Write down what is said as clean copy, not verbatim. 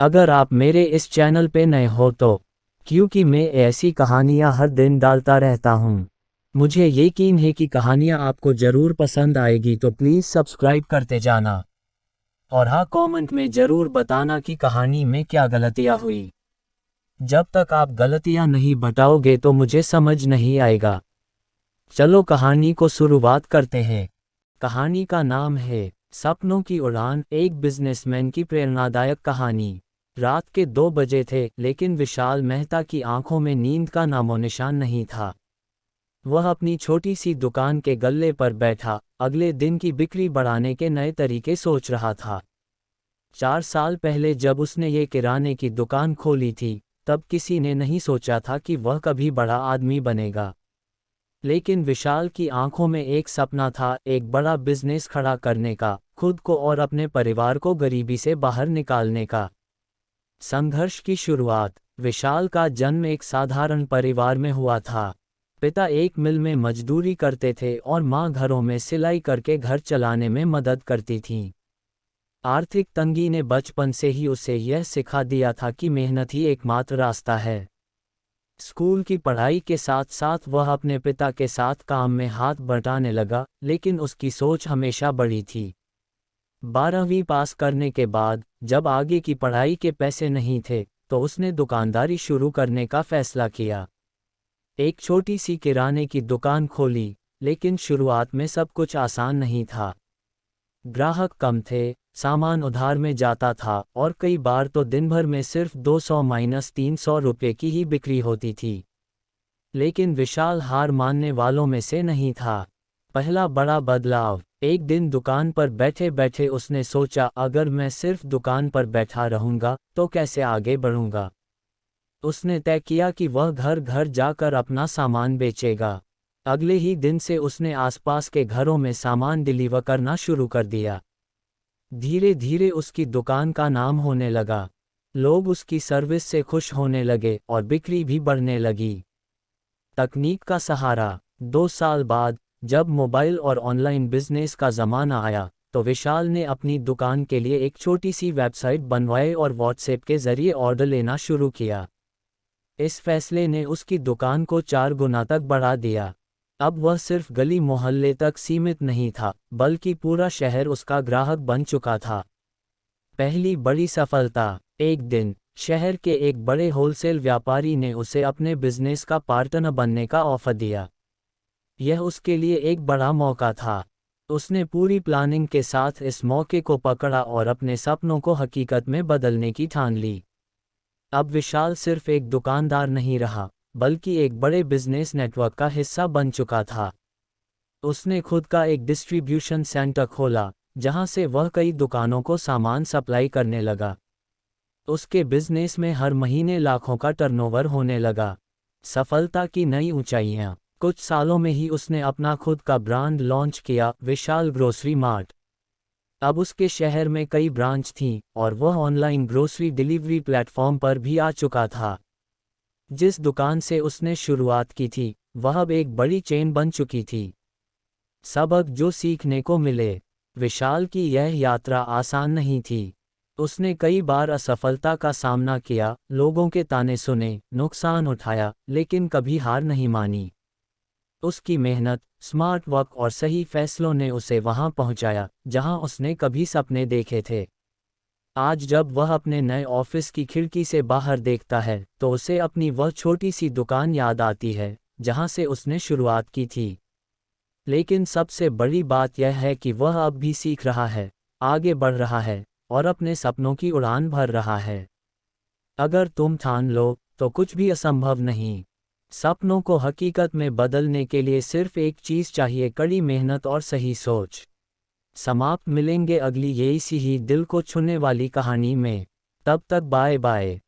अगर आप मेरे इस चैनल पे नए हो तो क्योंकि मैं ऐसी कहानियाँ हर दिन डालता रहता हूँ। मुझे यकीन है कि कहानियाँ आपको ज़रूर पसंद आएगी, तो प्लीज़ सब्सक्राइब करते जाना। और हाँ, कमेंट में ज़रूर बताना कि कहानी में क्या गलतियाँ हुई। जब तक आप गलतियाँ नहीं बताओगे तो मुझे समझ नहीं आएगा। चलो कहानी को शुरुआत करते हैं। कहानी का नाम है सपनों की उड़ान, एक बिजनेसमैन की प्रेरणादायक कहानी। रात के 2 बजे थे, लेकिन विशाल मेहता की आंखों में नींद का नामोनिशान नहीं था। वह अपनी छोटी सी दुकान के गल्ले पर बैठा अगले दिन की बिक्री बढ़ाने के नए तरीके सोच रहा था। 4 साल पहले जब उसने ये किराने की दुकान खोली थी, तब किसी ने नहीं सोचा था कि वह कभी बड़ा आदमी बनेगा। लेकिन विशाल की आंखों में एक सपना था, एक बड़ा बिजनेस खड़ा करने का, खुद को और अपने परिवार को गरीबी से बाहर निकालने का। संघर्ष की शुरुआत। विशाल का जन्म एक साधारण परिवार में हुआ था। पिता एक मिल में मजदूरी करते थे और मां घरों में सिलाई करके घर चलाने में मदद करती थीं। आर्थिक तंगी ने बचपन से ही उसे यह सिखा दिया था कि मेहनत ही एकमात्र रास्ता है। स्कूल की पढ़ाई के साथ साथ वह अपने पिता के साथ काम में हाथ बटाने लगा, लेकिन उसकी सोच हमेशा बड़ी थी। 12वीं पास करने के बाद जब आगे की पढ़ाई के पैसे नहीं थे, तो उसने दुकानदारी शुरू करने का फैसला किया। एक छोटी सी किराने की दुकान खोली, लेकिन शुरुआत में सब कुछ आसान नहीं था। ग्राहक कम थे, सामान उधार में जाता था और कई बार तो दिन भर में सिर्फ 200-300 रुपये की ही बिक्री होती थी। लेकिन विशाल हार मानने वालों में से नहीं था। पहला बड़ा बदलाव। एक दिन दुकान पर बैठे बैठे उसने सोचा, अगर मैं सिर्फ दुकान पर बैठा रहूंगा तो कैसे आगे बढ़ूंगा। उसने तय किया कि वह घर घर जाकर अपना सामान बेचेगा। अगले ही दिन से उसने आसपास के घरों में सामान डिलीवर करना शुरू कर दिया। धीरे धीरे उसकी दुकान का नाम होने लगा। लोग उसकी सर्विस से खुश होने लगे और बिक्री भी बढ़ने लगी। तकनीक का सहारा। 2 साल बाद जब मोबाइल और ऑनलाइन बिजनेस का ज़माना आया, तो विशाल ने अपनी दुकान के लिए एक छोटी सी वेबसाइट बनवाई और व्हाट्सएप के ज़रिए ऑर्डर लेना शुरू किया। इस फैसले ने उसकी दुकान को 4 गुना तक बढ़ा दिया। अब वह सिर्फ गली मोहल्ले तक सीमित नहीं था, बल्कि पूरा शहर उसका ग्राहक बन चुका था। पहली बड़ी सफलता। एक दिन शहर के एक बड़े होलसेल व्यापारी ने उसे अपने बिजनेस का पार्टनर बनने का ऑफर दिया। यह उसके लिए एक बड़ा मौका था। उसने पूरी प्लानिंग के साथ इस मौके को पकड़ा और अपने सपनों को हकीकत में बदलने की ठान ली। अब विशाल सिर्फ एक दुकानदार नहीं रहा, बल्कि एक बड़े बिजनेस नेटवर्क का हिस्सा बन चुका था। उसने खुद का एक डिस्ट्रीब्यूशन सेंटर खोला, जहां से वह कई दुकानों को सामान सप्लाई करने लगा। उसके बिजनेस में हर महीने लाखों का टर्नओवर होने लगा। सफलता की नई ऊंचाइयां। कुछ सालों में ही उसने अपना खुद का ब्रांड लॉन्च किया, विशाल ग्रोसरी मार्ट। अब उसके शहर में कई ब्रांच थीं और वह ऑनलाइन ग्रोसरी डिलीवरी प्लेटफॉर्म पर भी आ चुका था। जिस दुकान से उसने शुरुआत की थी, वह अब एक बड़ी चेन बन चुकी थी। सबक जो सीखने को मिले। विशाल की यह यात्रा आसान नहीं थी। उसने कई बार असफलता का सामना किया, लोगों के ताने सुने, नुकसान उठाया, लेकिन कभी हार नहीं मानी। उसकी मेहनत, स्मार्ट वर्क और सही फैसलों ने उसे वहां पहुंचाया, जहां उसने कभी सपने देखे थे। आज जब वह अपने नए ऑफिस की खिड़की से बाहर देखता है, तो उसे अपनी वह छोटी सी दुकान याद आती है, जहां से उसने शुरुआत की थी। लेकिन सबसे बड़ी बात यह है कि वह अब भी सीख रहा है, आगे बढ़ रहा है और अपने सपनों की उड़ान भर रहा है। अगर तुम ठान लो, तो कुछ भी असंभव नहीं। सपनों को हकीकत में बदलने के लिए सिर्फ एक चीज़ चाहिए, कड़ी मेहनत और सही सोच। समाप्त। मिलेंगे अगली यही सी ही दिल को छूने वाली कहानी में। तब तक बाय बाय।